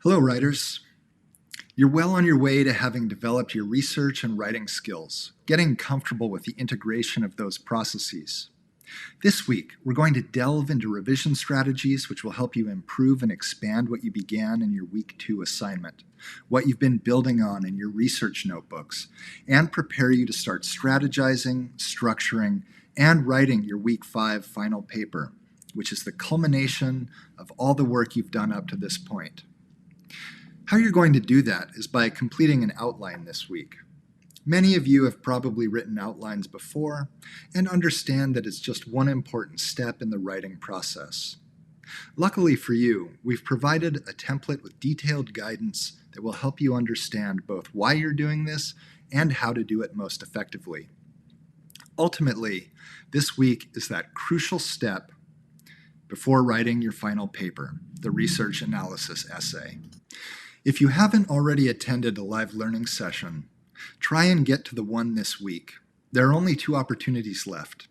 Hello, writers. You're well on your way to having developed your research and writing skills, getting comfortable with the integration of those processes. This week, we're going to delve into revision strategies which will help you improve and expand what you began in your Week 2 assignment, what you've been building on in your research notebooks, and prepare you to start strategizing, structuring, and writing your Week 5 final paper, which is the culmination of all the work you've done up to this point. How you're going to do that is by completing an outline this week. Many of you have probably written outlines before and understand that it's just one important step in the writing process. Luckily for you, we've provided a template with detailed guidance that will help you understand both why you're doing this and how to do it most effectively. Ultimately, this week is that crucial step before writing your final paper, the research analysis essay. If you haven't already attended a live learning session, try and get to the one this week. There are only 2 opportunities left.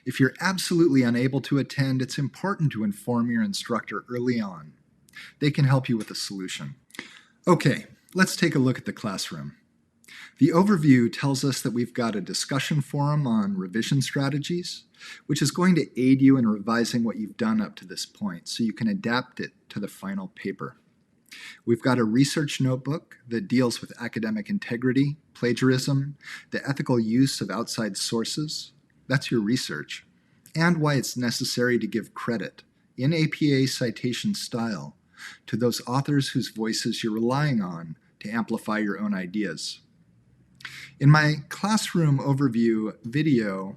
If you're absolutely unable to attend, it's important to inform your instructor early on. They can help you with a solution. Okay, let's take a look at the classroom. The overview tells us that we've got a discussion forum on revision strategies, which is going to aid you in revising what you've done up to this point so you can adapt it to the final paper. We've got a research notebook that deals with academic integrity, plagiarism, the ethical use of outside sources, that's your research, and why it's necessary to give credit, in APA citation style, to those authors whose voices you're relying on to amplify your own ideas. In my classroom overview video,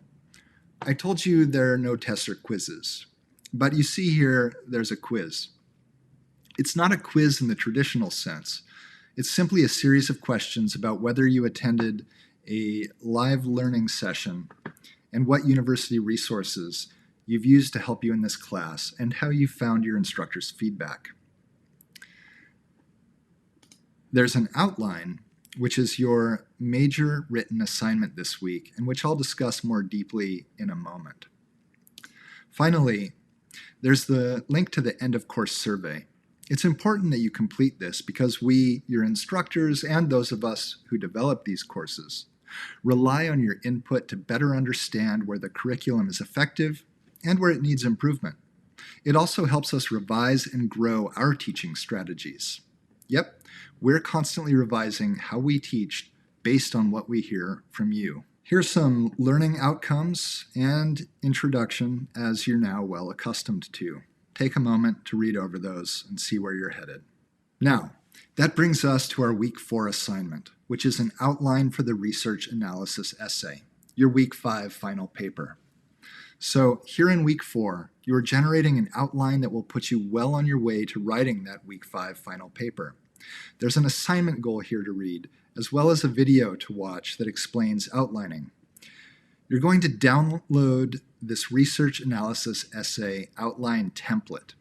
I told you there are no tests or quizzes, but you see here there's a quiz. It's not a quiz in the traditional sense. It's simply a series of questions about whether you attended a live learning session and what university resources you've used to help you in this class and how you found your instructor's feedback. There's an outline, which is your major written assignment this week, and which I'll discuss more deeply in a moment. Finally, there's the link to the end of course survey. It's important that you complete this because we, your instructors, and those of us who develop these courses, rely on your input to better understand where the curriculum is effective and where it needs improvement. It also helps us revise and grow our teaching strategies. Yep, we're constantly revising how we teach based on what we hear from you. Here's some learning outcomes and introduction as you're now well accustomed to. Take a moment to read over those and see where you're headed. Now, that brings us to our Week 4 assignment, which is an outline for the research analysis essay, your Week 5 final paper. So here in Week 4, you are generating an outline that will put you well on your way to writing that Week 5 final paper. There's an assignment goal here to read, as well as a video to watch that explains outlining. You're going to download this research analysis essay outline template.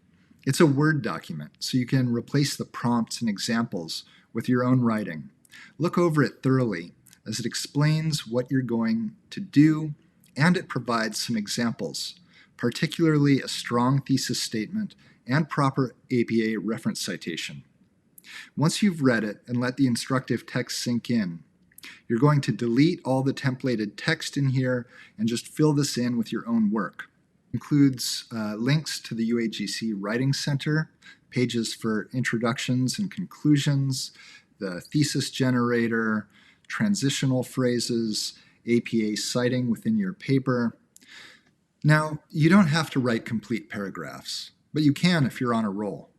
It's a Word document, so you can replace the prompts and examples with your own writing. Look over it thoroughly as it explains what you're going to do, and it provides some examples, particularly a strong thesis statement and proper APA reference citation. Once you've read it and let the instructive text sink in, you're going to delete all the templated text in here and just fill this in with your own work. It includes links to the UAGC Writing Center, pages for introductions and conclusions, the thesis generator, transitional phrases, APA citing within your paper. Now, you don't have to write complete paragraphs, but you can if you're on a roll.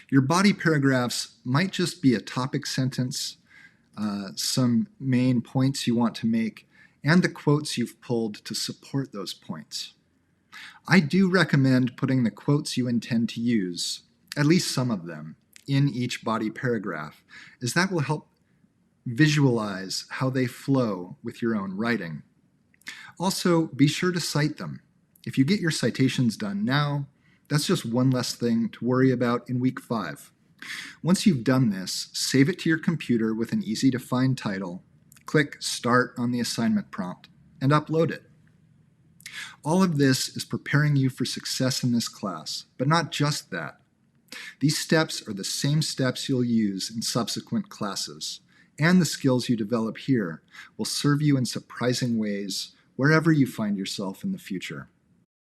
Your body paragraphs might just be a topic sentence, some main points you want to make, and the quotes you've pulled to support those points. I do recommend putting the quotes you intend to use, at least some of them, in each body paragraph, as that will help visualize how they flow with your own writing. Also, be sure to cite them. If you get your citations done now, that's just one less thing to worry about in Week 5. Once you've done this, save it to your computer with an easy-to-find title, click Start on the assignment prompt, and upload it. All of this is preparing you for success in this class, but not just that. These steps are the same steps you'll use in subsequent classes, and the skills you develop here will serve you in surprising ways wherever you find yourself in the future.